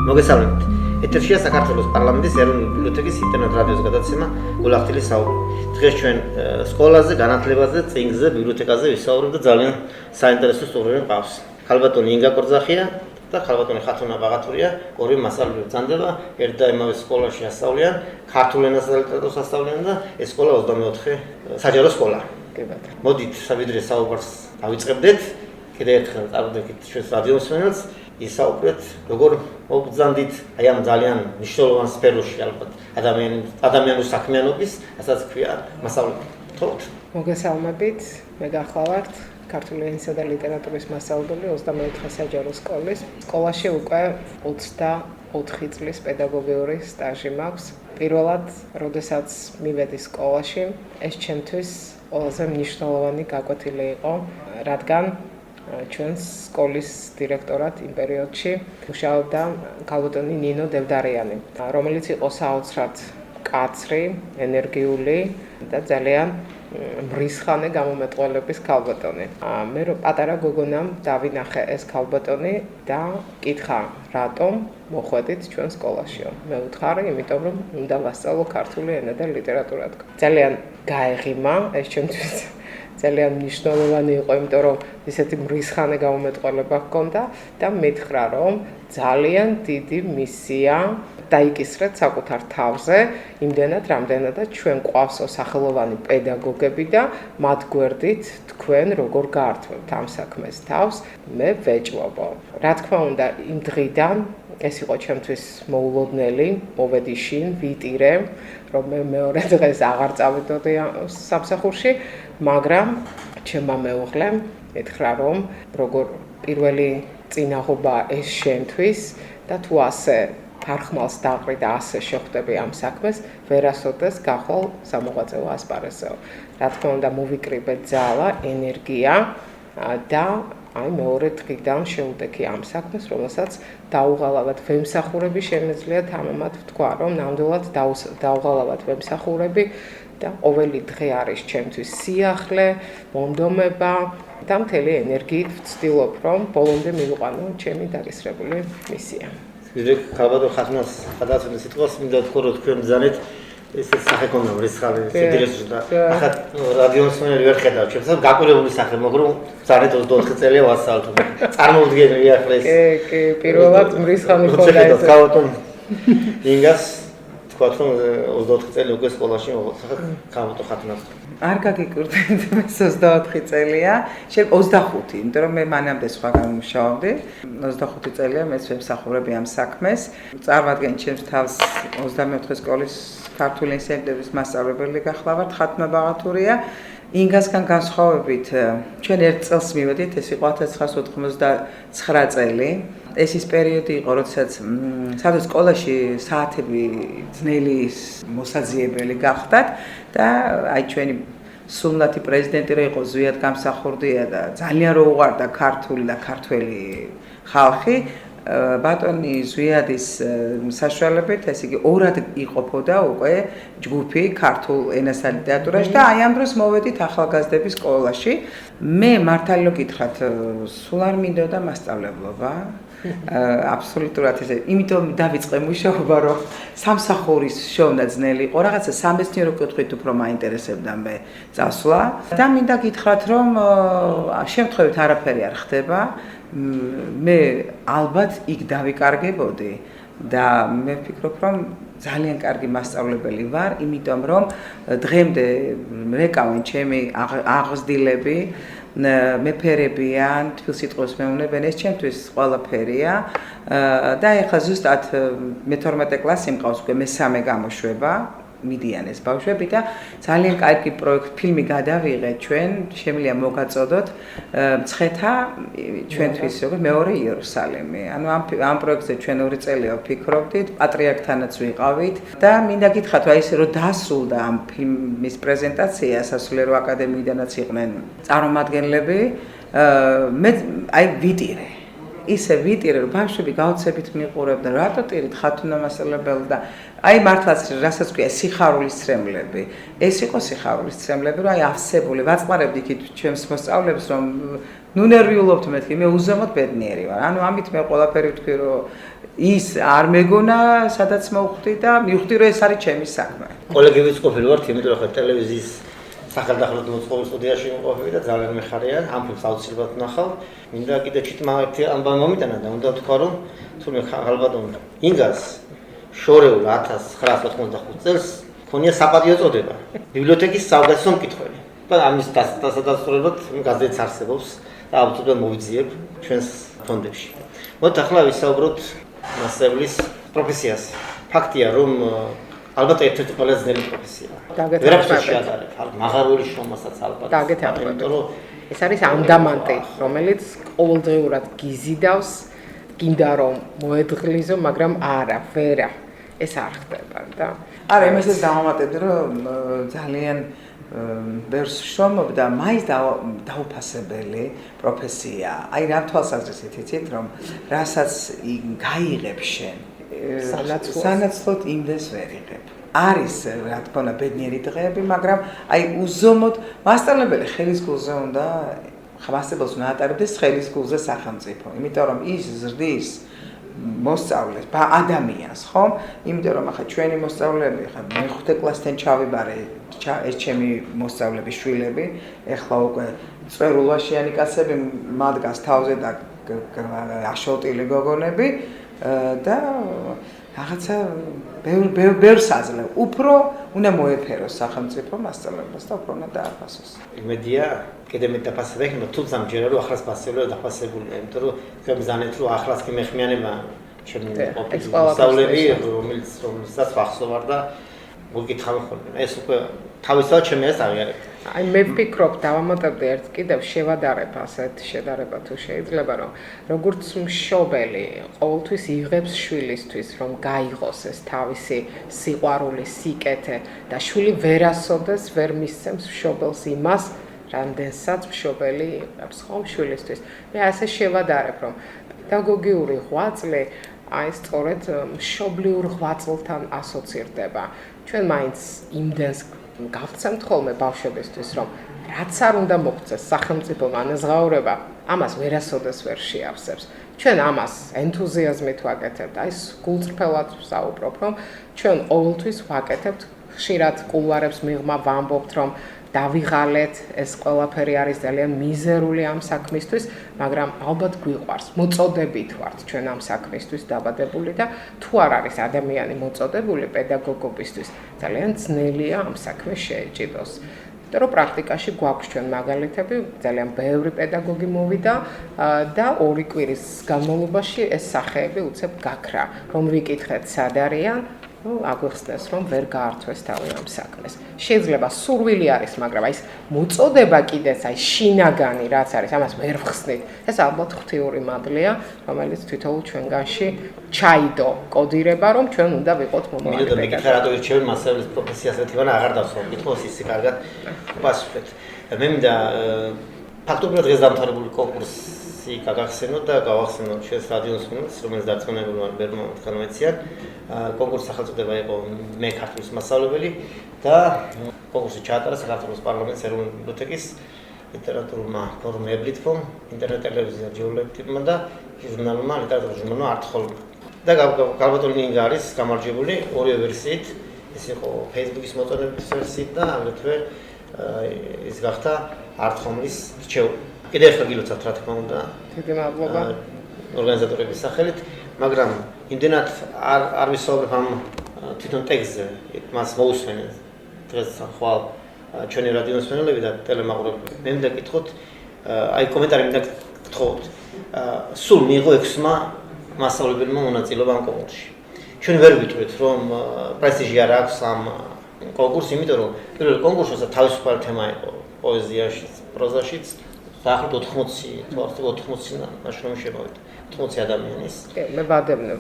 მოგესალმებით. ეთერშია საქართველოს პარლამენტის ეროვნული ბიბლიოთეკის ინტერნეტ რადიოს გადაცემა გულახდილის საუბრები. დღეს ჩვენ სკოლაზე, განათლებაზე, წიგნზე, ბიბლიოთეკაზე ვისაუბრებთ და ძალიან საინტერესო სტუმრები მყავს. ქალბატონი ინგა კორძახია და ქალბატონი ხათუნა ბაღათურია, ორივე მასწავლებელი ბრძანდება, ერთ და იმავე სკოლაში ასწავლიან, ქართულ ენასა და ლიტერატურას ასწავლიან და ეს სკოლა 24 საჯარო სკოლა. მოდით სამედრე საუბარს დავიწყებდეთ. კიდევ ერთხელ წარვდებით ჩვენს რადიო მსმენელს, ისაუბრეთ, როგორ მოგბრძანდით აი ამ ძალიან მნიშვნელოვან სფეროში ალბათ ადამიანური საქმიანობის, რასაც ქვია მასწავლებელი. თორთ. მოგესალმებით, მე გახლავართ ქართული ენისა და ლიტერატურის მასწავლებელი 24 საჯარო სკოლის. სკოლაში უკვე 24 წლის პედაგოგიური სტაჟი მაქვს. პირველად, როდესაც მივედი სკოლაში, ეს ჩემთვის ყველაზე მნიშვნელოვანი გაკვეთილი იყო, რადგან ჩვენს სკოლის დირექტორად იმ პერიოდში მუშაობდა ქალბატონი ნინო დევდარიანი, რომელიც იყო საოცრად კაცრი, ენერგიული და ძალიან მრისხანე გამომეტყველების ქალბატონი. მე პატარა გოგონამ დავინახე ეს ქალბატონი და კითხა, რატომ მოხვედით ჩვენ სკოლაშიო. მე ვუთხარი, იმიტომ რომ უნდა ვასწავლო ქართული ენა და ლიტერატურა. ძალიან გაეღიმა ეს ჩემთვის. ძალიან მნიშვნელოვანი იყო, იმიტომ რომ ისეთი მრისხანე გამომეტყველება ჰქონდა და მითხრა, რომ ძალიან დიდი მისია დაიკისრეთ საკუთარ თავზე, იმდენად, რამდენადაც ჩვენ ყავსო სახელოვანი პედაგოგები და მათ გვერდით თქვენ როგორ გაართვებთ ამ საქმეს თავს, მე ვეჭვობო. რა თქმა უნდა, იმ დღიდან ეს იყო ჩემთვის მოულოდნელი, მოვედი შინ, ვიტირე, რომ მე მეორე დღეს აღარ წავიდოდი სამსახურში, მაგრამ ჩემმა მეუღლემ ეთხრა, რომ როგორ პირველი წინაღობა ეს შენთვის და თუ ასე ფარხმალს დაყრი და ასე შეხვდები ამ საქმეს, ვერასოდეს გახვალ სამოღვაწეო ასპარეზეო. რა თქმა უნდა, მოვიკრიბე ძალა, ენერგია და აი მეორე დღიდან შევდექი ამ საქმეს, რომელსაც დაუღალავად ვემსახურები, შემეძლია თამამად ვთქვა, რომ ნამდვილად დაუღალავად ვემსახურები და ყოველი დღე არის ჩემთვის სიახლე, მონდომება და მთელი ენერგიით ვცდილობ, რომ ბოლომდე მივიყვანო ჩემი დაკისრებული მისია. ქალბატონ ხათუნას გადაცემის სიტყვას მინდა ვთქვა, რომ თქვენ ბრძანეთ ესე სახე ქონდა მრისხავი სიდირეში და ახლა რადიო მსმენელი ვერ ხედავ ჩემს გაკვირვებული სახე, მაგრამ ბრძანეთ 24 წელია ვასწავლოთ. წარმოვიდგენელი ახლა ეს. კი, პირველად მრისხავი ხონდა ეს. ქალბატონ ინგას თქვა, რომ 24 წელი უკვე სკოლაში მოღვაწეა ქალბატონ ხათუნას. არ გაგიკვირდით, მე 24 წელია, შეიძლება 25, იმიტომ რომ მე მანამდე სხვაგან მუშაობდი. 25 წელია მე ვემსახურები ამ საქმეს. წარმოვადგენ ჩემს თავს 24 სკოლის ქართული ენსების მასწავლებელი გახლავართ, ხათუნა ბაღათურია. ინგასგან განსხვავებით, ჩვენ ერთ წელს მივედით, ეს იყო 1999 წელი. ეს ის პერიოდი იყო, როდესაც სადაც სკოლაში საათები ძნელი მოსაძიებელი გახდათ და აი ჩვენი სულნათი პრეზიდენტი რა იყო, ზვიად გამსახურდია და ძალიან რო უყვარდა ქართული და ქართველი ხალხი. ბატონი ზვიადის საშუალებით, ესე იგი, ორად იყოფოდა უკვე ჯგუფი ქართულ ენასა და ლიტერატურაში და აი ამ დროს მოვედით ახალგაზრდების სკოლაში. მე მართალი გითხრათ, სულ არ მინდოდა მასწავლებლობა. აბსოლუტურად ესე, იმიტომ დავიწყე მუშაობა, რომ სამსახურის შოვნა ძნელი იყო, რაღაცა სამეცნიერო კითხვით უფრო მაინტერესებდა მე წასვლა და მინდა გითხრათ, რომ შემთხვევით არაფერი არ ხდება. მე ალბათ იქ დავიკარგებოდი და მე ვფიქრობ, რომ ძალიან კარგი მასწავლებელი ვარ, იმიტომ რომ დღემდე რეკავენ ჩემი აღზრდილები, მეფერებიან, თბილსიტყვის მეუბნებიან, ეს ჩემთვის ყველაფერია და ეხლა ზუსტად მე-12 კლასი მყავს უკვე მესამე გამოშვება. მიდიან ეს ბავშვები და ძალიან კარგი ფილმი გადავიღეთ ჩვენ, შემიძლია მოგაწოდოთ მცხეთა ჩვენთვის როგორ მეორე იერუსალიმი. ანუ ამ პროექტზე ჩვენ 2 წელია ვფიქრობდით, პატრიარქთანაც ვიყავით და მინდა გითხრათ, აი ესე რომ დასრულდა ამ ფილმის პრეზენტაცია სასულიერო აკადემიიდანაც იყვნენ წარმომადგენლები, მე აი ვიტირე. ისე ვიტირე, რომ ბავშვები გაოცებით მიყურებდნენ, რატო ტირით ხათუნამასწავლებელი და აი მართლაც რასაც ქვია სიხარულის ცრემლები. ეს იყო სიხარულის ცრემლები, რომ აი ავსებული, ვაწყარებდი იქით ჩემს მოსწავლეებს, რომ ნუ ნერვიულობთ მეთქი, მე უზომოდ ბედნიერი ვარ. ანუ ამით მე ყველაფერი ვთქვი, რომ ის არ მეგონა, სადაც მოვხვდი და მივხვდი, რომ ეს არის ჩემი საქმე. კოლეგებიც ყოფილი ვართ, იმიტომ რომ ხა ტელევიზიის სახელმწიფო მოწყობილ სტუდიაში მყოფები და ძალიან მეხარია, ამ ფილმს აუცილებლად ვნახავ. მინდა კიდე ჩიტმა ერთი ამბავი მომიტანა და უნდა ვთქვა, რომ თურმე ხალბატონ ინგას შორეულ 1995 წელს ქონია საპატიო წოდება. ბიბლიოთეკის საუკეთესო მკითხველი. და ამის დასადასტურებლად გაზეთს არსებობს და აუცილებლად მოვიძიებ ჩვენს ფონდებში. მოდით ახლა ვისაუბროთ მასწავლებლის პროფესიაზე. ფაქტია, რომ ალბათ ერთ-ერთი ყველაზე ძნელი პროფესიაა. ვერაფერს შეადარებ, მაღარული შრომასაც ალბათ. იმიტომ რომ ეს არის ანდამანტი, რომელიც ყოველდღიურად გიზიდავს, გინდა რომ მოედგლიზო, მაგრამ არა, ვერა. ეს არ ხდება და არა, იმასაც დავამატებდი, რომ ძალიან ბევრს შრომობ და მაინც დაუფასებელი პროფესია. აი რა თვალსაზრისით იცით, რომ რასაც გაიღებ შენ სანაცვლოდ იმდეს ვერ იღებ. არის რა თქმა უნდა ბედნიერი დღეები, მაგრამ აი უზომოდ მასწავლებელი ხელის გულზე უნდა მასწავლებელს უნდა ატარებდეს ხელის გულზე სახელმწიფო. იმიტომ რომ ის ზრდის მოსწავლეს ადამიანს, ხო? იმიტომ რომ ახლა ჩვენი მოსწავლეები, ახლა მე-5 კლასთან ჩავიბარე, ეს ჩემი მოსწავლეების შვილები, ახლა უკვე წვერულვაშიანი კაცები მადგას თავზე და აშოტილი გოგონები და რაღაცა ბევრს აძლევ. უფრო უნდა მოეფეროს სახელმწიფო მასწავლებელს და უფრო უნდა დააფასოს. იმედია, კიდე მეტ დაფასება იქნება, თუმცა მჯერა რომ ახლაც მასწავლებელი დაფასებულია, იმიტომ რომ გებზანეთ რომ ახლაც კი მეხმიანება ჩემი მოსწავლეები, რომელსაც ვახსოვარ და მოგკითხავ ხოლმე. ეს უკვე თავისთავად ჩემი ეს აღიარება. აი მე ვფიქრობ, დავამატებდი ერთ კიდევ შევადარებ ასეთ შედარება თუ შეიძლება, რომ როგორც მშობელი ყოველთვის იღებს შვილისთვის, რომ გაიღოს ეს თავისი სიყვარული, სიკეთე და შვილი ვერასოდეს ვერ მისცემს მშობელს იმას, რამდენსაც მშობელი იღებს ხომ შვილისთვის. მე ასე შევადარებ, რომ პედაგოგიური ღვაწლი აი სწორედ მშობლიურ ღვაწლთან ასოცირდება. ჩვენ მაინც იმდენს გავცემთ ხოლმე ბავშვებისთვის, რომ რაც არ უნდა მოგვწეს სახელმწიფო ანაზღაურება, ამას ვერასოდეს ვერ შეავსებს. ჩვენ ამას ენთუზიაზმით ვაკეთებთ. აი გულწრფელად ვსაუბრობ, რომ ჩვენ ყოველთვის ვაკეთებთ, ხშირად კულუარებს მიღმა ვამბობთ, რომ დავიღალეთ, ეს ყველაფერი არის ძალიან მიზერული ამ საქმისთვის, მაგრამ ალბათ გვიყვარს, მოწოდებით ვართ ჩვენ ამ საქმისთვის დაბადებული და თუ არ არის ადამიანი მოწოდებული პედაგოგობისთვის, ძალიან ძნელია ამ საქმეს შეეჭიდოს. იმიტომ რომ პრაქტიკაში გვაქვს ჩვენ მაგალითები, ძალიან ბევრი პედაგოგი მოვიდა და 2 კვირის განმავლობაში ეს სახეები უცებ გაქრა, რომ ვიკითხეთ სად არიან, აგვიხსნეს, რომ ვერ გაართვეს თავი ამ საქმეს. შეიძლება სურვილი არის, მაგრამ აი ეს მოწოდება კიდეც აი შინაგანი რაც არის, ამას ვერ ვხსნით. ეს ალბათ ღვთიური მადლია, რომელიც თვითონ ჩვენგანში ჩაიდო კოდირება, რომ ჩვენ უნდა ვიყოთ მომავალი პედაგოგი. მე მეკითხა რატო ირჩევენ მასწავლებლის პროფესიას, ეთივან აღარ დავსვამ, კითხოს ისე კარგად ვასწრეთ. მე მინდა ფაქტობრივად დღეს დამთავრებული კონკურსი გაგახსენოთ და გავახსენოთ ჩვენს რადიოს ხმას, რომელიც დარწმუნებულმა ბერმა თქანვეციან. კონკურსის სახელწოდება იყო მე ქართულის მასწავლებელი და კონკურსი ჩაატარა საქართველოს პარლამენტის ეროვნული ბიბლიოთეკის ლიტერატურულმა ფორუმ ებრითფომ, ინტერნეტ ტელევიზია ჯურნალისტებმა და ჟურნალმა ლიტერატურის ჟურნალმა არტხოლმა. და გალბატონი ინგა არის გამარჯვებული ორივე ვერსიით, ეს იყო Facebook-ის მოწოდების ვერსიით და აგრეთვე ის გახდა არტხომლის რჩეული. კიდევ ერთხელ გილოცავთ რა თქმა უნდა. დიდი მადლობა ორგანიზატორების სახელით, მაგრამ იმდენად არ ვისაუბრებ ამ თვითონ ტექსტზე, მას მოусვენეთ დღეს ხვალ ჩვენი რადიოს მსმენელები და ტელემაყურებლები. მე მინდა გითხოთ, აი კომენტარი მინდა გთხოვოთ. სულ მიიღო 6-მა მასწავლებელმა მონაწილეობა ამ კონკურსში. ჩვენ ვერ ვიტყვით, რომ პრესტიჟი არ აქვს ამ კონკურსს, იმიტომ რომ პირველ კონკურსზე თავისუფალი თემა იყო პოეზიაში, პროზაშიც. დაახლოებით 80 ნაშრომი შემოვიდა. 80 ადამიანის. მე ვადევნებ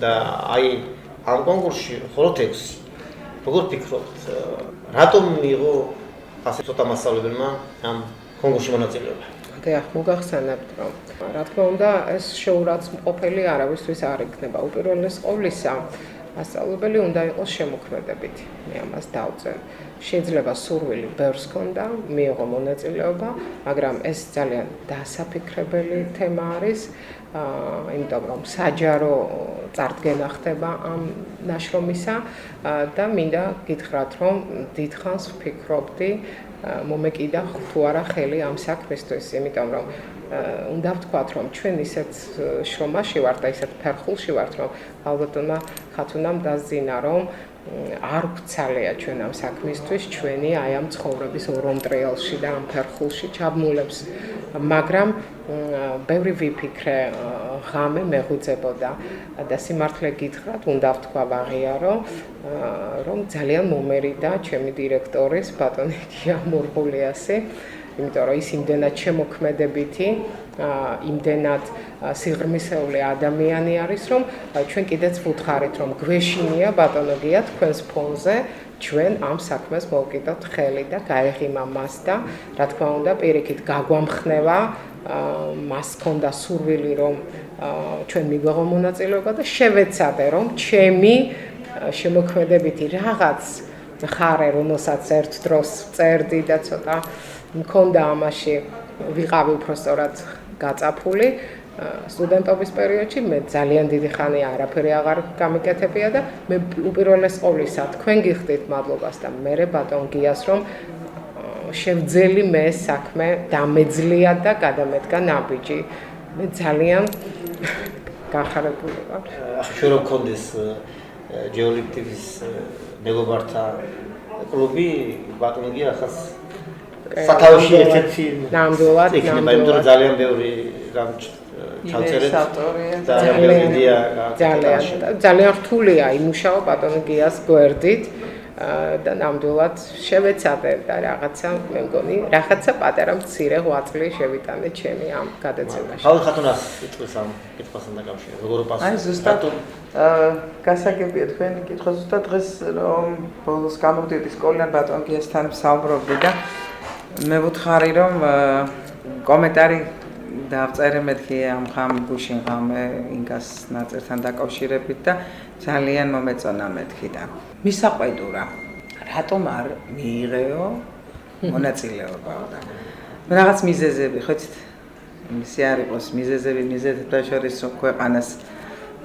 და აი ამ კონკურსში მხოლოდ 6. როგორ ფიქრობთ, რატომ მიიღო ასე ცოტა მასწავლებელმა ამ კონკურსში მონაწილეობა? დიახ, მოგახსენებთ, რომ რა თქმა უნდა, ეს შეურაცხმყოფელი არავისთვის არ იქნება. უპირველეს ყოვლისა, მასწავლებელი უნდა იყოს შემოქმედებითი. მე ამას დავწერ. შეიძლება სურვილი ბევრს ჰქონდა, მიიღო მონაწილეობა, მაგრამ ეს ძალიან დასაფიქრებელი თემა არის, იმიტომ რომ საჯარო წარდგენა ხდება ამ ნაშრომისა და მინდა გითხრათ, რომ დიდხანს ვფიქრობდი მომეკიდა თუ არა ხელი ამ საქმისთვის, იმიტომ რომ უნდა ვთქვათ, რომ ჩვენ ისეთ შრომაში ვართ და ისეთ ფერხულში ვართ, რომ ალბათონა ხათუნამ დაზინა, რომ არ გვცალია ჩვენ ამ საქმისთვის ჩვენი აი ამ ცხოვრების ორომტრიალში და ამ ფერხულში ჩაბმულებს, მაგრამ ბევრი ვიფიქრე, ღამე მეღვიძებოდა და სიმართლე გითხრათ, უნდა ვთქვა ვაღიარო, რომ ძალიან მომერიდა ჩემი დირექტორის ბატონი გია მურღულიასი, იმიტომ რომ ის იმდენად შემოქმედებითი, იმდენად სიღრმისეული ადამიანი არის, რომ ჩვენ კიდეც ვუთხარით, რომ გვეშინია ბატონო გია თქვენს ფონზე ჩვენ ამ საქმეს მოვკიდოთ ხელი და გაეღიმა მას და რა თქმა უნდა პირიქით გაგვამხნევა, მას ჰქონდა სურვილი, რომ ჩვენ მიგვეღო მონაწილეობა და შევეცადე, რომ ჩემი შემოქმედებითი რაღაც ხარე, რომელსაც ერთ დროს წერდი და ცოტა მქონდა ამაში, ვიყავი უბრალოდ გაწაფული სტუდენტობის პერიოდში, მე ძალიან დიდი ხანია არაფერი აღარ გამიკეთებია და მე უპირველეს ყოვლისა თქვენ გიხდით მადლობას და მე ბატონ გიას, რომ შევძელი მე საქმე დამეძლია და გადამედგა ნაბიჯი. მე ძალიან გახარებული ვარ. ახლა რომ გქონდეს ჯეოლიტიკის მეგობართა კლუბი, ბატონ გია ახაც სათავეში ერთ-ერთი ნამდვილად ძალიან ბევრი რამ ჩავწერეთ და ძალიან რთულია იმუშავა ბატონ გიას გვერდით და ნამდვილად შევეცადე და რაღაცა მე მგონი რაღაცა პატარა მცირე ღვაწლი შევიტანე ჩემი ამ გადაცემაში. ხალხი ხათუნას იტყვის ამ კითხვასთან დაკავშირებით. როგორ პასუხი? აი ზუსტად გასაგებია თქვენი კითხვა, ზუსტად დღეს რომ ბოლოს გამოვდიოდი სკოლიდან ბატონ გიასთან ვსაუბრობდი და მე ვუთხარი, რომ კომენტარი დავწერე მეთქი ამ ხამ გუშინ ღამე ინგას ნაწერთან დაკავშირებით და ძალიან მომეწონა მეთქი და მისაყვედურა რატომ არ მიიღეო მონაწილეობა და რაღაც მიზეზები ხო იცით იმისი არ იყოს მიზეზებთა შორის ქვეყანას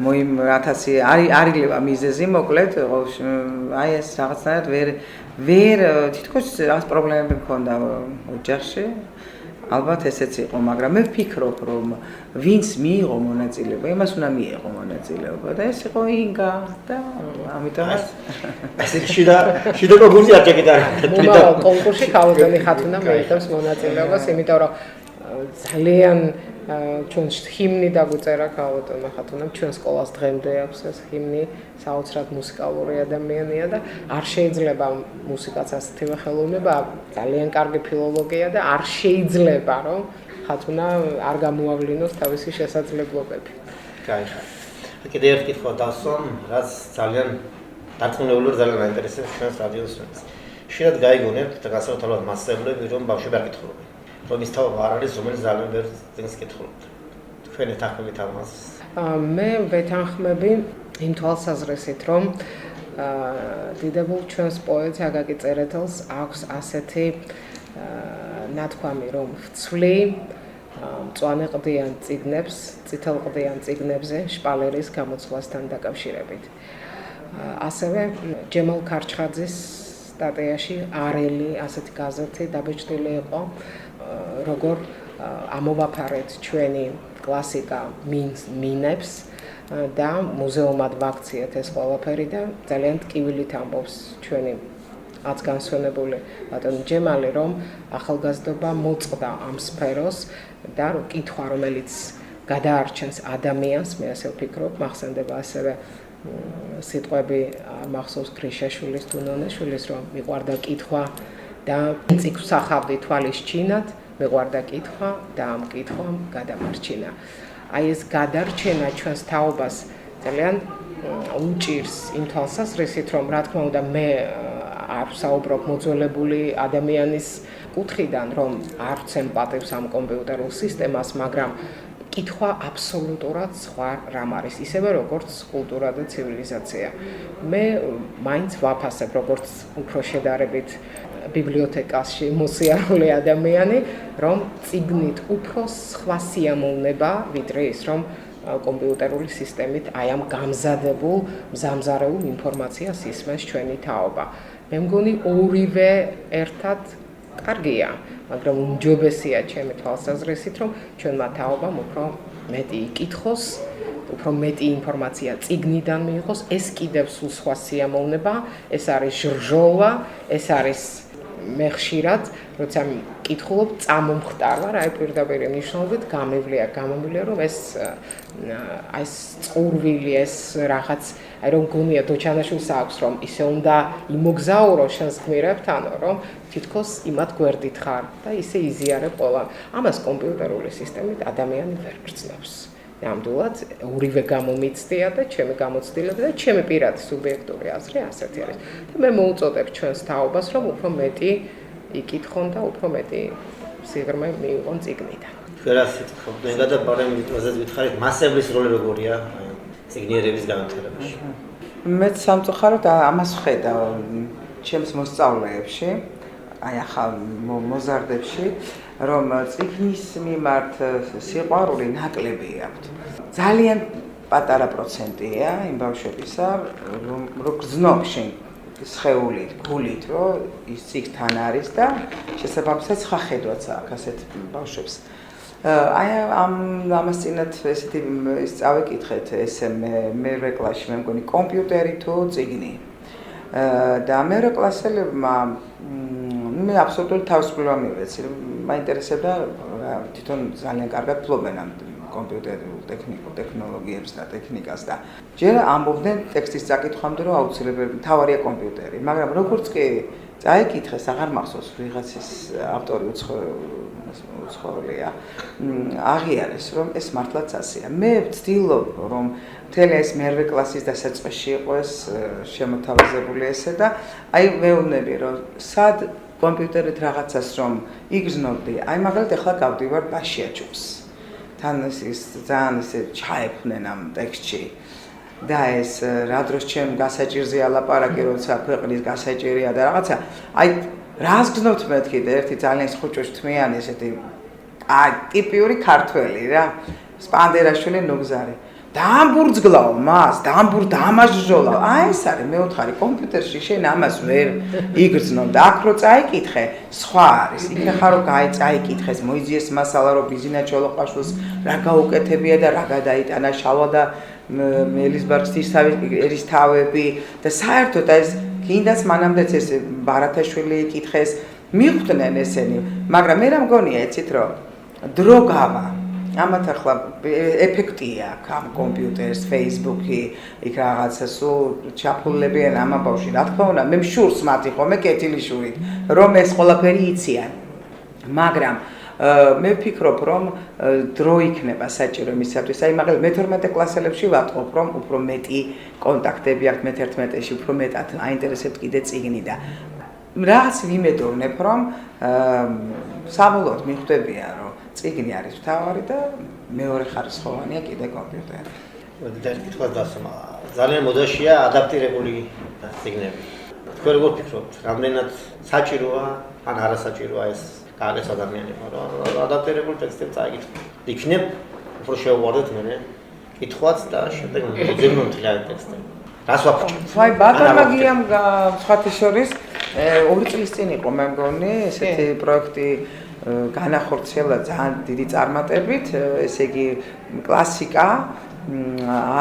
მოიმ 1000 არილევა მიზეზი მოკლედ აი ეს რაღაცნაირად ვერ თითქოს რაღაც პრობლემები მქონდა ოჯახში ალბათ ესეც იყო, მაგრამ მე ვფიქრობ, რომ ვინც მიიღო მონაწილეობა, იმას უნდა მიიღო მონაწილეობა და ეს იყო ინგა და ამიტომ ასე შიდა კონკურსი არ ჩაკეტა. მომავალ კონკურსში ქალბატონი ხათუნა მიიღებს მონაწილეობას, იმიტომ რომ ძალიან ჩვენ ჰიმნი დაგვწერა ქალბატონმა ხათუნამ, ჩვენ სკოლას დღემდე აქვს ეს ჰიმნი, საოცრად მუსიკალური ადამიანია და არ შეიძლება მუსიკაც ასეთივე ხელოვნება, ძალიან კარგი ფილოლოგია და არ შეიძლება რომ ხათუნა არ გამოავლინოს თავისი შესაძლებლობები. გაიხარ. კიდევ ერთი კითხვა დავსვამ, რაც ძალიან დარწმუნებული ვარ, ძალიან აინტერესებს ჩვენს რადიოს მსმენელს. შეიძლება გაიგონებთ და გასაოცარად მასწავლებლები რომ ბავშვები არ კითხულობენ. რომ ის თავი არ არის, რომელიც ძალიან ბევრ წინს კითხულობთ. თქვენ ეთანხმებით ამას? მე ვეთანხმები იმ თვალსაზრისით, რომ დიდებულ ჩვენს პოეტს აკაკი წერეთელს აქვს ასეთი ნათქვამი, რომ ვცვლი მწვანეყდიან წიგნებს, წითელყდიან წიგნებზე შპალერის გამოცვლასთან დაკავშირებით. ასევე ჯემალ ქარჩხაძის სტატიაში არელი ასეთი გაზეთი დაბეჭდილი იყო, როგორ ამოვაფარეთ ჩვენი კლასიკა მინებს და მუზეუმად ვაქციეთ ეს ყველაფერი და ძალიან ტკივილით ამბობს ჩვენი აც განსვენებული ბატონ ჯემალი, რომ ახალგაზრდობა მოწყდა ამ სფეროს და კითხვა, რომელიც გადაარჩენს ადამიანს, მე ასე ვფიქრობ, მახსენდება ასევე სიტყვები მახსოვს გრიშაშვილის თუ ნონეშვილის, რომ მიყვარდა კითხვა და წიგნს ახავდი თვალის ჩინად, მიყვარდა კითხვა და ამ კითხვამ გადამარჩინა. აი ეს გადარჩენა ჩვენს თაობას ძალიან უჭირს იმ თვალსაზრისით, რომ რა თქმა უნდა მე არ ვსაუბრობ მოძველებული ადამიანის კუთხიდან, რომ არ ვცემ პატევს ამ კომპიუტერულ სისტემას, მაგრამ კითხვა აბსოლუტურად სხვა რამ არის, ისევე როგორც კულტურა და ცივილიზაცია. მე მაინც ვაფასებ, როგორც უფრო შედარებით ბიბლიოთეკაში მოსიარული ადამიანი, რომ წიგნით უფრო სხვა სიამოვნება, ვიდრე ის, რომ კომპიუტერული სისტემით აი ამ გამზადებულ, მზამზარეულ ინფორმაციას ისმენს ჩვენი თაობა. მე მგონი ორივე ერთად კარგია, მაგრამ უმჯობესია ჩემი თვალსაზრისით, რომ ჩვენმა თაობამ უფრო მეტი იკითხოს, უფრო მეტი ინფორმაცია წიგნიდან მიიღოს, ეს კიდევ სულ სხვა სიამოვნება, ეს არის ჟრჟოლა, ეს არის მე ხშირად, როცა მკითხულობ, წამომხტარ ვარ, აი პირდაპირ მნიშვნელობით გამომივიდა, რომ ეს წყურვილი, ეს რაღაც, აი რომ გონია დოჩანაშვილს აქვს, რომ ისე უნდა იმოგზაურო შენს გმირებთანო, რომ თითქოს იმათ გვერდით ხარ და ისე იზიარებ ყველა. ამას კომპიუტერული სისტემით ადამიანი ვერ გრძნობს. ნამდვილად ორივე გამომიცდია და ჩემი გამოცდილება და ჩემი პირადი სუბიექტური აზრი ასეთი არის. და მე მოუწოდებ ჩვენს თაობას, რომ უფრო მეტი იკითხონ და უფრო მეტი სიღრმე მიიღონ წიგნიდან. ფერასით ხობდნენ და პარლამენტზე ვითხარით, მასების როლი როგორია წიგნიერების განვითარებაში. მე სამწუხაროდ ამას ვხედავ ჩემს მოსწავლეებში, აი ახალ მოზარდებში, რომ წიგნის მიმართ სიყვარული ნაკლები აქვთ. ძალიან პატარა პროცენტია იმ ბავშვებისა, რომ გრძნობ შენ სხეულით, გულით, რომ ის წიგნთან არის და შესაბამისად სხვა ხედვაც აქვს ასეთ ბავშვებს. აი ამას წინათ ესეთი ის წავიკითხეთ ესე მერვე კლასში მე მგონი კომპიუტერი თუ წიგნი. და მერვე კლასელებმა მე აბსოლუტურად თავისუფლება მივეცი. მაინტერესებდა თვითონ ძალიან კარგად ფლობენ ამ კომპიუტერულ ტექნოლოგიებს და ტექნიკას და ჯერ ამბობდნენ ტექსტის წაკითხვამდე რომ აუცილებელი მთავარია კომპიუტერი, მაგრამ როგორც კი წაიკითხეს, აღარ მახსოვს ვიღაცის ავტორი უცხოელია, აღიარეს რომ ეს მართლაც ასეა. მე ვცდილობ რომ მთელი ეს მერვე კლასის დასაწყისში იყო ეს შემოთავაზებული ესე და აი მეუბნები რომ სად კომპიუტერით რაღაცას რომ იგრძნობდი, აი მაგალითად ახლა გავდივარ ბაშიაჩუბს. თან ის ძალიან ისე ჩაეფნენ ამ ტექსტში. და ეს რა დროს ჩემ გასაჭირზე ალაპარაკი, როცა ქვეყნის გასაჭირია და რაღაცა. აი რას გრძნობთ მეთქი და ერთი ძალიან ხუჭოშ თმიანი ესეთი აი ტიპიური ქართველი რა. სპანდერაშვილი ნუგზარი. დაამბურძგლავ მას, დამაჟჟოლა. აი ეს არის მეოთხარი კომპიუტერში შენ ამას ვერ იგრძნობ და აქ რო წაიკითხე, სხვა არის. იქ ხარ რომ წაიკითხეს, მოიძიეს მასალა რომ ბიზინა ჩოლოყაშვილს რა გაუკეთებია და რა გადაიტანა შალვა და მელისბარგის ერისთავები და საერთოდ ეს კიდაც მანამდეც ეს ბარათაშვილი იკითხეს, მიხვდნენ ესენი, მაგრამ მე რა მგონია იცით რომ დრო გავა ამათ ახლა ეფექტია აქვს ამ კომპიუტერს, Facebook-ი, იქ რაღაცა სულ ჩაფულებიან ამ ბავშვი. რა თქმა უნდა, მე მშურს მათი ხოლმე კეთილიშურით, რომ ეს ყველაფერი იციან. მაგრამ მე ვფიქრობ, რომ დრო იქნება საჭირო იმისათვის. აი მაგალითად მე-12 კლასელებში ვატყობ, რომ უფრო მეტი კონტაქტები აქვს მე-11-ში, უფრო მეტად აინტერესებთ კიდე წიგნი და რაღაც ვიმედოვნებ, რომ საბოლოოდ მიხვდებიან, რომ წიგნი არის მთავარი და მეორე ხარისხოვანია კიდე კომპიუტერი. და კითხვა დასმა. ძალიან მოდაშია ადაპტირებული წიგნები. თქვენ როგორ ფიქრობთ, რამდენად საჭიროა ან არასაჭიროა ეს გააკეთოს ადამიანებმა, რომ ადაპტირებული ტექსტები წაიკითხოთ. იქნებ უფრო შეუვარდეთ მე კითხვაც და შემდეგ მოძებნოთ რა ტექსტები. რას ვაფუჭებთ? აი ბატონმა გიამ სხვათა შორის 2 წლის წინ იყო მე მგონი ესეთი პროექტი განახორციელა ძალიან დიდი წარმატებით, ესე იგი კლასიკა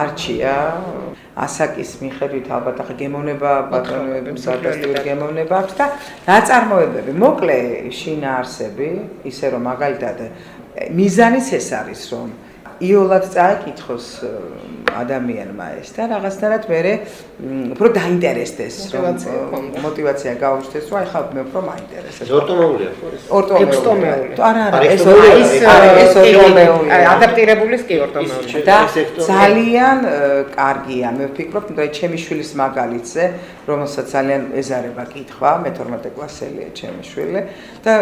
არჩია ასაკის მიხედვით ალბათ ახლა გემოვნება ბატონების საფასტივი გემოვნება აქვს და ნაწარმოებები მოკლე შინაარსები, ისე რომ მაგალითად მიზანიც ეს არის რომ იოლად წააკითხოს ადამიანმა ეს და რაღაცნაირად მე უფრო დაინტერესდეს, მოტივაცია გაუჩნდეს, რომ ახლა მე უფრო მაინტერესებს. ორტომეულია ხო ეს? ორტომეული. არა, ეს ორტომეული. ადაპტირებულის კი ორტომეული. და ძალიან კარგია, მე ვფიქრობ, რომ ჩემი შვილის მაგალითზე, რომელსაც ძალიან ეზარება კითხვა, მე-12 კლასელია ჩემი შვილი და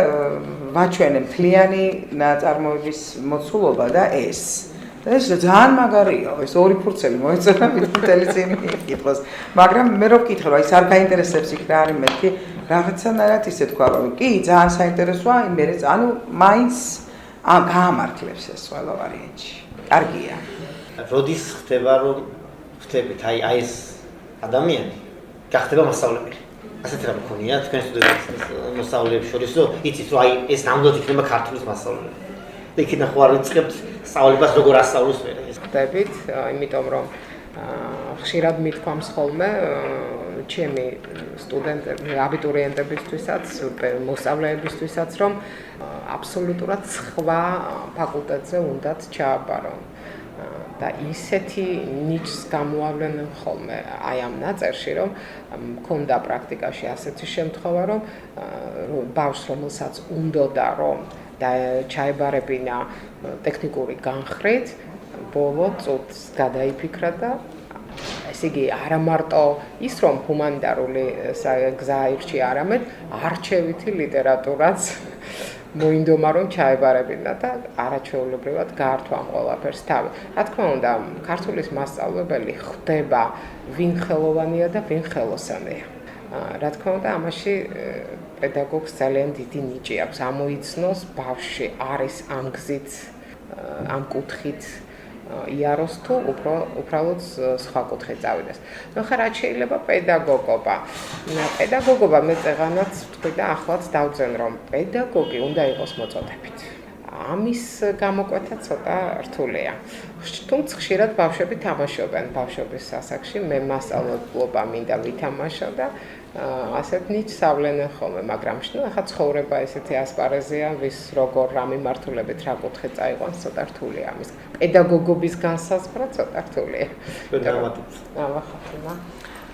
ვაჩვენე მთლიანი ნაწარმოების მოცულობა და ეს ძალიან მაგარია, ეს ორი ფურცელი მოეწონა მთელი წინი კითხოს. მაგრამ მე რო ვკითხე, რომ ის არ გაინტერესებს იქ რა არის მეთქი, რაღაცნაირად ისე თქვა, რომ კი, ძალიან საინტერესოა, მე ანუ მაინც გაამართლებს ეს ყველა ვარიანტი. კარგია. როდის ხდება რომ ხდებით აი ეს ადამიანი გახდება მასწავლებელი. ასეთ რამ მქონია თქვენ სტუდენტების მოსწავლეებს შორის, რომ იცით რომ აი ეს ნამდვილად იქნება ქართულის მასწავლებელი. და იქიდან ხო არ ვიწყებთ სწავლებას როგორ ასწავლოს მე. ხდებით, იმიტომ რომ ხშირად მithქვამს ხოლმე ჩემი სტუდენტები, აბიტურიენტებისთვისაც, მოსწავლეებისთვისაც, რომ აბსოლუტურად სხვა ფაკულტეტზე უნდათ ჩააბარონ. და ისეთი ნიჩს გამოავლენენ ხოლმე აი ამ ნაწერში, რომ მქონდა პრაქტიკაში ასეთი შემთხვევა, რომ ბავშვს, რომელსაც უნდოდა რომ და ჩაებარებინა ტექნიკური განხრით, ბოლო წუთს გადაიფიქრა და ესე იგი არა მარტო ის რომ ჰუმანიტარული გზა ირჩია, არამედ არჩევითი ლიტერატურაც მოინდომა რომ ჩაებარებინა და არაჩვეულებრივად გაართვა ამ ყველაფერს თავი. რა თქმა უნდა, ქართულის მასწავლებელი ხდება ვინ ხელოვანია და ვინ ხელოსანია. რა თქმა უნდა, ამაში პედაგოგს ძალიან დიდი ნიჭი აქვს. ამოიცნოს ბავშვი არის ამ გზით, ამ კუთხით იაროს თუ უბრალოდ სხვა კუთხით წავიდეს. ნუ ხა რაც შეიძლება პედაგოგობა. პედაგოგობა მე წეღანაც ვთქვი და ახლაც დავძენ რომ პედაგოგი უნდა იყოს მოწოდებით. ამის გამოკვეთა ცოტა რთულია. თუმცა ხშირად ბავშვები თამაშობენ ბავშვების ასაკში, მე მასწავლებლობა მინდა ვითამაშო და ასეთ ნიჭს ავლენენ ხოლმე, მაგრამ შნო ახლა ცხოვრება ესეთი ასპარეზია, ვის როგორ რა მიმართულებით რა კუთხე წაიყვანს, ცოტა რთულია ამის. პედაგოგობის განსაზღვრა ცოტა რთულია.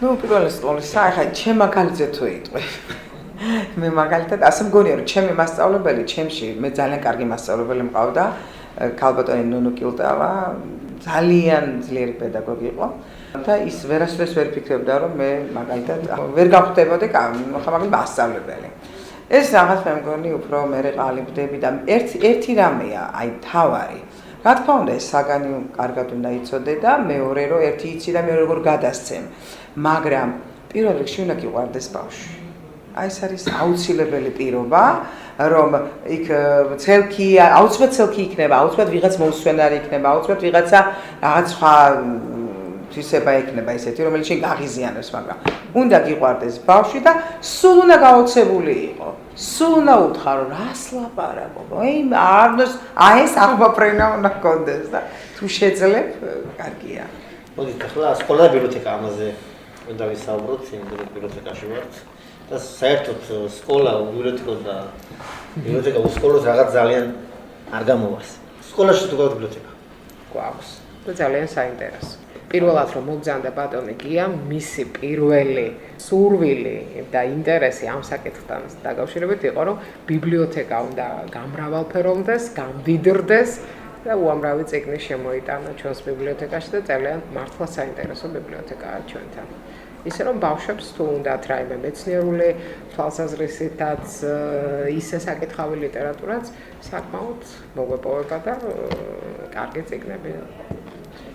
ნუ პირველი სკოლისა, ახლა ჩემ მაგალითზე თუ იტყვი. მე მაგალითად ასე მგონია რომ ჩემი მასწავლებელი ჩემში მე ძალიან კარგი მასწავლებელი მყავდა ქალბატონი ნუნუ კილტავა ძალიან ძლიერი პედაგოგი იყო და ის ვერასდროს ვერ ფიქრობდა რომ მე მაგალითად ვერ გავხდებოდი მაგალითად მასწავლებელი ეს რაღაც მე მგონი უფრო მე ყალიბდები და ერთი რამეა აი თავარი რა თქმა უნდა ეს საგანი კარგად უნდა იცოდე და მეორე რომ ერთი იცი და მე როგორ გადასცემ მაგრამ პირველ რიგში უნდა გიყვარდეს ბავშვი აი ეს არის აუცილებელი პირობა, რომ იქ ცელკი, აუცილებლად ცელკი იქნება, აუცილებლად ვიღაც მოუსვენარი იქნება, აუცილებლად ვიღაცა რაღაც სხვა თვისება იქნება ისეთი, რომელიც გაღიზიანებს, მაგრამ უნდა გიყვარდეს ბავშვი და სულ უნდა გაოცებული იყო. სულ უნდა უთხრა, რომ რას ლაპარაკობ? აი ეს აღმაფრენა უნდა გქონდეს და თუ შეძლებ, კარგია. მოდით ახლა სკოლა და ბიბლიოთეკა ამაზე უნდა ვისაუბროთ, იმიტომ ბიბლიოთეკაში ვართ. და საერთოდ სკოლა, ბიბლიოთეკა უსკოლოს რაღაც ძალიან არ გამოვარს. სკოლაში თუ გაქვს ბიბლიოთეკა? გვაქვს და ძალიან საინტერესო. პირველად რომ მოგზავნდა ბატონი გია, მისი პირველი სურვილი და ინტერესი ამ საკითხთან დაკავშირებით იყო, რომ ბიბლიოთეკა უნდა გამრავალფეროვდეს, გამდიდრდეს და უამრავი წიგნი შემოიტანა ჩვენს ბიბლიოთეკაში და ძალიან მართლა საინტერესო ბიბლიოთეკაა ჩვენთან. ისე რომ ბავშვებს თუ უნდათ რაიმე მეცნიერული თვალსაზრისითაც ისე საკითხავი ლიტერატურაც საკმაოდ მოგვეპოვება და კარგი წიგნები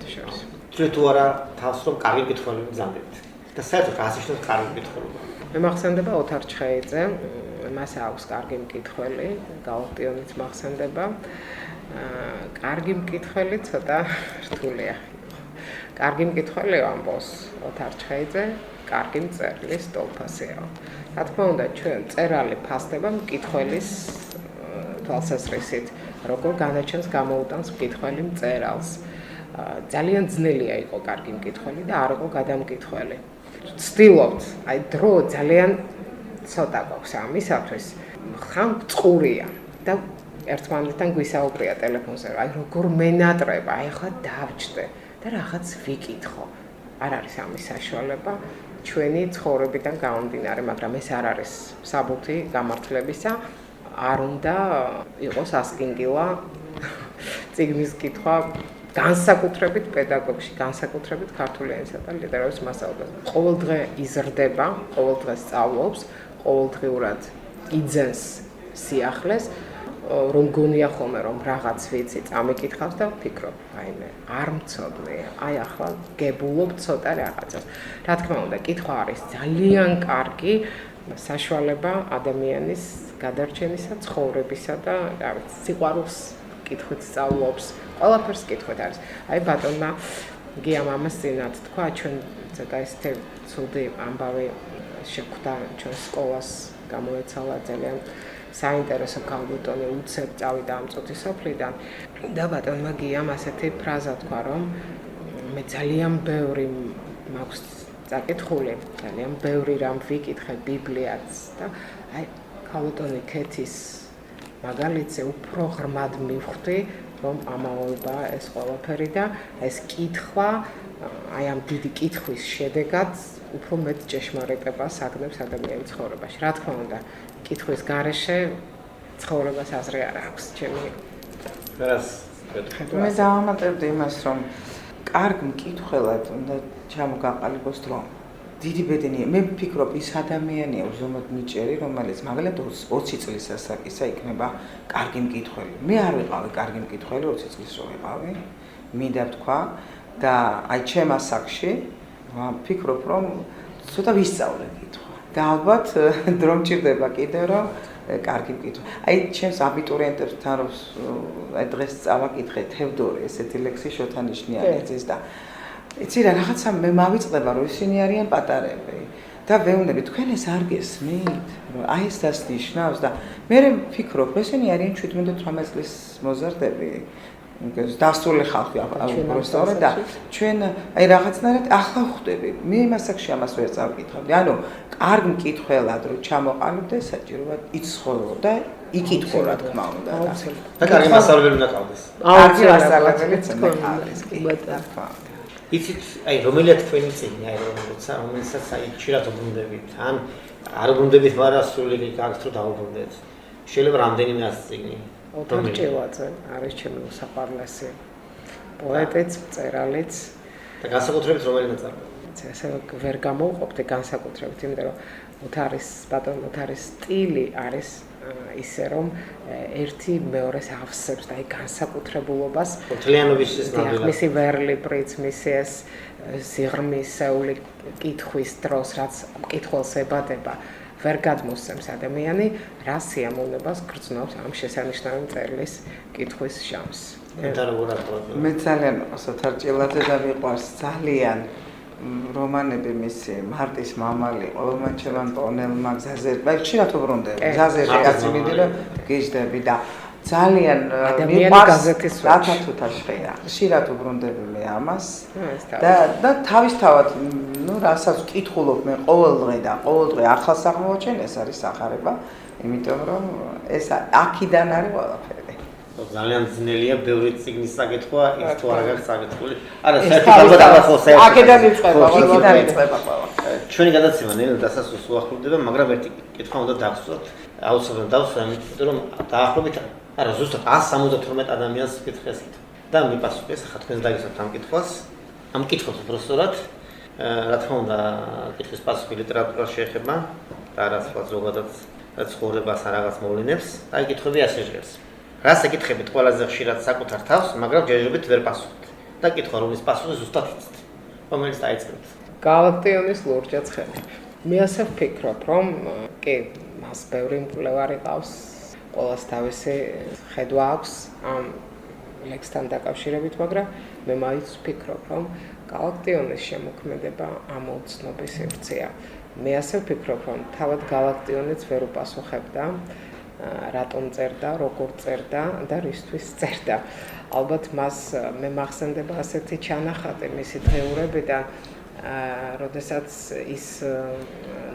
შორის. თუ არა თავს რომ კარგი კითხვები მზადდებთ და საერთოდ რა ისე კარგი კითხველობა. მე მახსენდება ოთარ ჩხეიძე, მას აქვს კარგი მკითხველი, გაალტიონიც მახსენდება. კარგი მკითხველი ცოტა რთულია. კარგი მკითხველი ამბობს ოთარ ჩხეიძე, კარგი მწერლის სტოლფასეო. რა თქმა უნდა, ჩვენ წერალი ფასდება მკითხველის თვალსაზრისით, როგორ განაჩენს გამოუტანს მკითხველი მწერალს. ძალიან ძნელია იყო კარგი მკითხველი და არ იყო გადამკითხველი. ვცდილობთ, აი დრო ძალიან ცოტა გვაქვს ამისათვის. ხან წყურია და ერთმანეთთან გვისაუბრია ტელეფონზე, აი როგორ მენატრება, აი ახლა დავჭდე და რაღაც ვიკითხო. არ არის ამის საშუალება ჩვენი ცხოვრებიდან გამომდინარე, მაგრამ ეს არ არის საბუთი გამართლებისა. არ უნდა იყოს ასკინგილა წიგნის კითხვა განსაკუთრებით პედაგოგში, განსაკუთრებით ქართული ენისა და ლიტერატურის მასწავლებლად. ყოველ დღე იზრდება, ყოველ დღე სწავლობს, ყოველდღიურად იძენს სიახლეს, რომ გონია ხოლმე რომ რაღაც ვიცი, წამიკითხავს და ვფიქრობ, აიმე, არ მცოდნე, აი ახლა გებულობ ცოტა რაღაცას. რა თქმა უნდა, კითხვა არის ძალიან კარგი საშუალება ადამიანის გადარჩენისა, ცხოვრებისა და რა ვიცი, სიყვარულს კითხვით სწავლობს, ყველაფერს კითხვით არის. აი ბატონმა გიამ ამას წინათ თქვა, ჩვენ ცოტა ესეთი ცუდი ამბავი შეხვდა ჩვენ სკოლას გამოეცალა ძალიან საინტერესო ქალბატონი უცებ წავიდა ამ წუთის სოფლიდან და ბატონმა გიამ ასეთი ფრაზა თქვა, რომ მე ძალიან ბევრი მაქვს წაკითხული, ძალიან ბევრი რამ ვიკითხე ბიბლიაც და აი ქალბატონი ქეთის მაგალითზე უფრო ღრმად მივხვდი, რომ ამაოება ეს ყველაფერი და ეს კითხვა, აი ამ დიდი კითხვის შედეგად უფრო მეტ ჭეშმარიტებას აგნებს ადამიანის ცხოვრებაში. რა თქმა უნდა, კითხვის გარეშე ცხოვრებას აზრი არ აქვს, ჩემი. მე დავამატებდი იმას, რომ კარგ მკითხველად უნდა ჩამოგაყალიბოს დრო. დიდი ბედნია. მე ვფიქრობ, ის ადამიანია უზომოდ ნიჭიერი, რომელიც მაგალითად 20 წლის ასაკისა იქნება კარგი მკითხველი. მე არ ვიყავი კარგი მკითხველი 20 წლის რო ვიყავი. მინდა ვთქვა და აი ჩემ ასაკში ვფიქრობ, რომ ცოტა ვისწავლე კითხვა. და ალბათ დრო მჭირდება კიდევ რომ კარგი მკითხვა. აი ჩემს აბიტურიენტებთან რომ აი დღეს წავაკითხე თევდორე ესეთი ლექსი შოთანიშნიანიძის და იცი რა რაღაცა მე მავიწყდება რომ ისინი არიან პატარები და ვეუბნები თქვენ ეს არ გესმით რომ აი ეს დასნიშნავს და მე ვფიქრობ ესენი არიან 17-18 წლის მოზარდები დასწრული ხალხი უბრალოდ და ჩვენ აი რაღაცნაირად ახლა ხვდები მე მასაკში ამას ვერ წავკითხავდი ანუ კარგ მკითხველად რომ ჩამოყალიბდე საჭიროა იცხოვრო და იკითხო რა თქმა უნდა და კარგი მასწავლებელი უნდა ყავდეს კარგი მასწავლებელიც უნდა ყავდეს კი ბატონო იცით, აი რომელია თქვენი წიგნი, აი რომელსაც აი ხშირად უბრუნდებით, ან არ უბრუნდებით, მაგრამ სრული კარგს რო დაუბრუნდეთ. შეიძლება რამდენიმე ას წიგნი. ოთარ ჭილაძე არის ჩემი უსაყვარლესი პოეტიც, მწერალიც და განსაკუთრებით რომელი ნაწარმოები. ესე ვერ გამოვყოფდი განსაკუთრებით, იმიტომ რომ ოთარის ბატონ ოთარის სტილი არის ისე რომ ერთი მეორეს ავსებს და აი განსაკუთრებულობას მთლიანობის შესაძლებლობა მისი ვერლი პრიცმის ეს სიღრმისეული კითხვის დროს რაც მკითხველს ებადება ვერ გადმოსცემს ადამიანი რა სიამოვნებას გრძნობს ამ შესანიშნავი მწერლის კითხვის ჟამს მე ძალიან ოთარ ჭილაძე და მიყვარს ძალიან რომანები მისი მარტის მამალი ყოველმან ჩემან პონელმა გზაზე ხშირად უბრუნდები გზაზე კაცი მიდირო გიждები და ძალიან მიყვარს რათა თუთაშხია ხშირად უბრუნდები მე ამას და თავისთავად ნუ რასაც ვკითხულობ მე ყოველ დღე ახალს აღმოჩენ ეს არის სახარება იმიტომ რომ ეს აქიდან არის ყველაფერი ძალიან ძნელია ბევრი წიგნის საკითხვა ის თუ არ გაქვს საკითხული არა საერთოდ ალბათ ახლა აქედან იწყება ყველა ჩვენი გადაცემა ნელ დასასრულს უახლოვდება მაგრამ ერთი კითხვა უნდა დავსვათ აუცილებლად დავსვათ იმიტომ რომ დაახლოებით არა ზუსტად 178 ადამიანს ვკითხეს და მიპასუხეს ახლა თქვენ დაგისვათ ამ კითხვას ამ კითხვას უბრალოდ რა თქმა უნდა კითხვის პასუხი ლიტერატურას შეეხება და რაც ვთქვათ ზოგადად ცხოვრებას რაღაც მოვლენებს და აი კითხვები ასე ჟღერს რას ეკითხებით ყველაზე ხშირად საკუთარ თავს, მაგრამ ჯერჯერობით ვერ პასუხობთ. და კითხვა რომლის პასუხი ზუსტად იცით. რომელიც დაიწყებთ. გალაქტიონის ლურჯა ცხელი. მე ასე ვფიქრობ, რომ კი, მას ბევრი მკვლევარი ყავს, ყველას თავისი ხედვა აქვს ამ ლექსთან დაკავშირებით, მაგრამ მე მაინც ვფიქრობ, რომ გალაქტიონის შემოქმედება ამოცნობის სივრცეა. მე ასე ვფიქრობ, რომ თავად გალაქტიონიც ვერ უპასუხებდა რატომ წერდა, როგორ წერდა და რისთვის წერდა. ალბათ მას მე მახსენდება ასეთი ჩანახატი მისი დღეურებიდან, როდესაც ის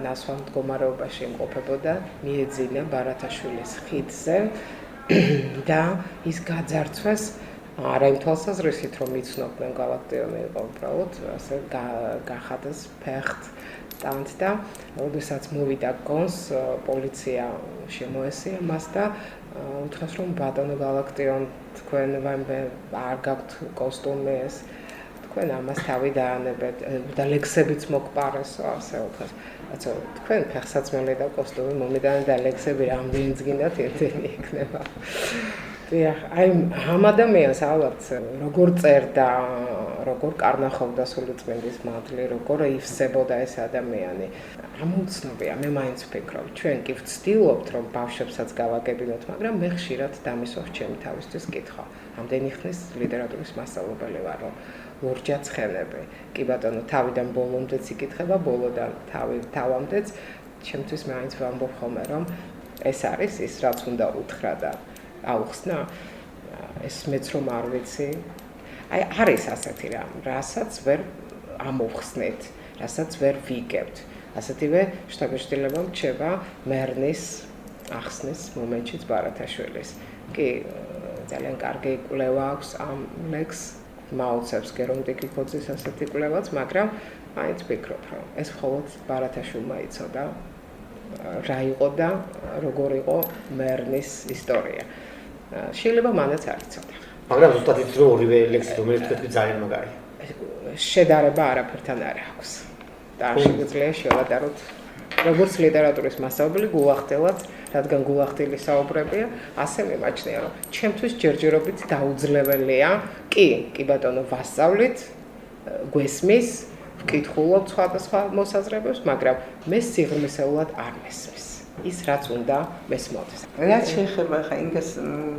ნასვამ მდგომარეობაში იმყოფებოდა, მიეძინა ბარათაშვილის ხიდზე და ის გაძარცვეს არა იმ თვალსაზრისით, რომ იცნობდნენ გალაქტიონი იყო უბრალოდ ასე გახადეს ფეხთ ტანთ და როდესაც მოვიდა გონს პოლიცია შემოესია მას და უთხრეს რომ ბატონო გალაქტიონ თქვენ არ გაქვთ კოსტუმი ეს თქვენ ამას თავი დაანებეთ და ლექსებიც მოგპარესო ასე უთხრეს ასე თქვენ ფეხსაცმელი და კოსტუმი მომიდანე და ლექსები რამდენიც გინდათ ერთენი იქნება აი ამ ადამიანს ალბათ როგორ წერდა როგორ კარნახობდა სულიწმინდის მადლი როგორ ივსებოდა ეს ადამიანი ამოცნობია მე მაინც ვფიქრობ ჩვენ კი ვცდილობთ რომ ბავშვებსაც გავაგებინოთ მაგრამ მე ხშირად დამისვახ ჩემი თავისთვის კითხვა ამდენი ხნის ლიტერატურის მასწავლებელი ვარ რომ ლურჯად ცხენები კი ბატონო თავიდან ბოლომდეც იკითხება ბოლოდან თავამდეც ჩემთვის მაინც ვამბობ ხოლმე რომ ეს არის ის რაც უნდა უთხრა და აუხსნა ეს მეც რომ არ ვიცი აი არის ასეთი რამ რასაც ვერ ამოვხსნით რასაც ვერ ვიგებთ ასეთივე შთაბეჭდილება მრჩება მერნის ახსნის მომენტშიც ბარათაშვილის კი ძალიან კარგი კვლევა აქვს ამ ლექს მაუცებს გერონტიკი კოძის ასეთი კვლევაც მაგრამ მაინც ვფიქრობ რომ ეს მხოლოდ ბარათაშვილმა იცოდა რა იყო და როგორ იყო მერნის ისტორია შეიძლება მანაც არ იცოდა. მაგრამ ზუსტად იცი რომ ორივე ლექსი რომელიც თქვენ ძალიან მაგარი. შედარება არაფერთან არ აქვს. და შეგვიძლია შევადაროთ როგორც ლიტერატურის მასწავლებელი გულახდელად, რადგან გულახდელი საუბრებია, ასე მიმაჩნია რომ ჩემთვის ჯერჯერობით დაუძლებელია, კი ბატონო ვასწავლით, გვესმის, ვკითხულობ სხვადასხვა მოსაზრებებს, მაგრამ მე სიღრმისეულად არ მესმის. ის რაც უნდა მესმოდეს. რაც შეეხება ხა ინგას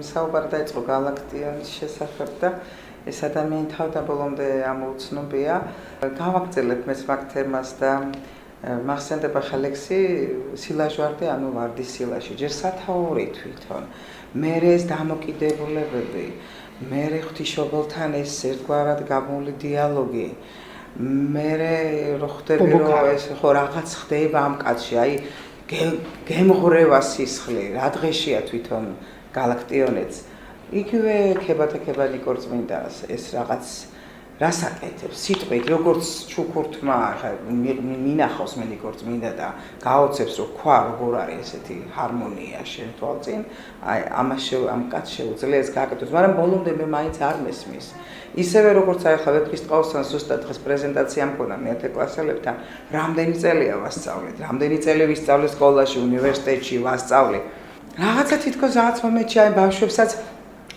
საუბარი დაიწყო გალაქტიონის შესახებ და ეს ადამიანი თავდაბოლომდე ამოუცნობია. გავაგრძელებ მე მაგ თემას და მახსენდება ხა ლექსი სილაჟვარდი ანუ ვარდის სილაში. ჯერ სათაური თვითონ. მე ეს დამოკიდებულებები, მე ღვთისმშობელთან ეს ერთგვარად გამული დიალოგი. მე რო ხვდები რომ ეს ხო რაღაც ხდება ამ კაცში, აი გემღრევა სისხლი, რა დღეშია თვითონ გალაქტიონეც. იგივე ქებათა ნიკორწმინდას ეს რაღაც რას აკეთებს სიტყვით როგორც ჩუქურთმა მინახავს მე ნიკორწმინდა და გაოცებს რომ ქვა როგორ არის ესეთი ჰარმონია შეთვალწინ აი ამ კაც შეუძლია ეს გააკეთოს მაგრამ ბოლომდე მე მაინც არ მესმის ისევე როგორც აი ხა ვეფხისტყაოსთან ზუსტად დღეს პრეზენტაცია მქონდა მე-10 კლასელებთან რამდენი წელია ვასწავლეთ რამდენი წელი ვისწავლე სკოლაში უნივერსიტეტში ვასწავლე რაღაცა თითქოს რაღაც მომენტში აი ბავშვებსაც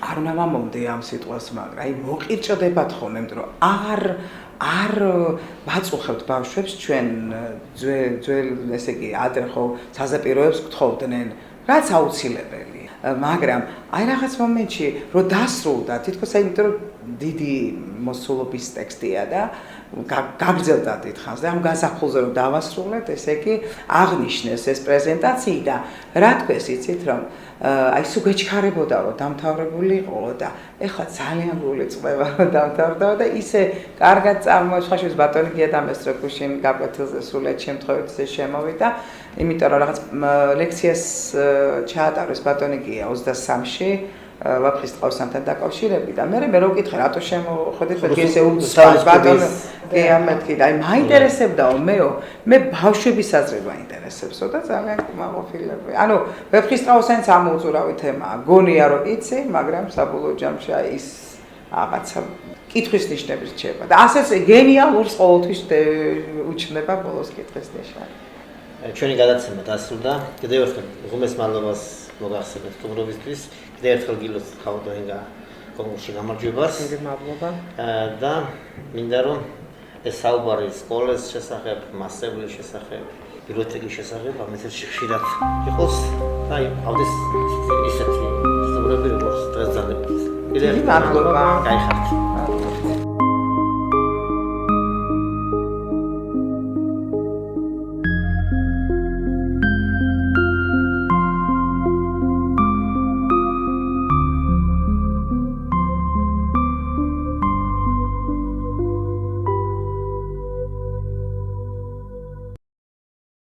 არ უნდა მომდე ამ სიტყვას მაგრამ აი მოკირჭდებათ ხოლმე იმიტომ რომ არ ვაწუხებთ ბავშვებს ჩვენ ძველ ესე იგი ადრე ხო საზაპიროებს გთხოვდნენ რაც აუცილებელი მაგრამ აი რაღაც მომენტში რომ დასრულდა თითქოს აი იმიტომ რომ დიდი მოსულობის ტექსტია და გაგრძელდა დიდხანს და ამ გასახულზე რომ დავასრულეთ ესე იგი აღნიშნეს ეს პრეზენტაცია და რა თქვეს იცით რომ აი სულ გეჩქარებოდა რომ დამთავრებული იყო და ეხლა ძალიან გული წვევა რომ დამთავრდა და ისე კარგად წარმოაჩხაშეს ბატონი გია დამესტრეკუშინ გაკვეთილზე სულეთ შემთხვევით ისე შემოვიდა იმიტომ რომ რაღაც ლექციას ჩაატარეს ბატონი გია 23-ში ვაფხისტყაოსანთან დაკავშირებით და მე რო ვკითხე რატო შემოხედეთ მეთქი ესე ბატონი გია მეთქი და აი მაინტერესებდაო მე ბავშვების აზრება ინტერესებსო და ძალიან მაყოფილები ანუ ვაფხისტყაოსანიც ამოუწურავი თემაა გონია რომ იცი მაგრამ საბოლოო ჯამში აი ის რაღაცა კითხვის ნიშნები რჩება და ასეც გენიალურს ყოველთვის უჩნდება ბოლოს კითხვის ნიშანი ჩვენი გადაცემა დასრულდა კიდევ ერთხელ ღუმეს მადლობას მოგახსენებთ სტუმრობისთვის კიდევ ერთხელ გილოცავთ ხავდოინგა კონკურსში გამარჯვებას დიდი მადლობა და მინდა რომ ეს საუბარი სკოლის შესახებ მასწავლებლის შესახებ ბიბლიოთეკის შესახებ ამ ეთერში ხშირად იყოს და ავდეს ისეთი სტუმრები როგორც დღეს ძალებით კიდევ ერთხელ მადლობა გაიხარით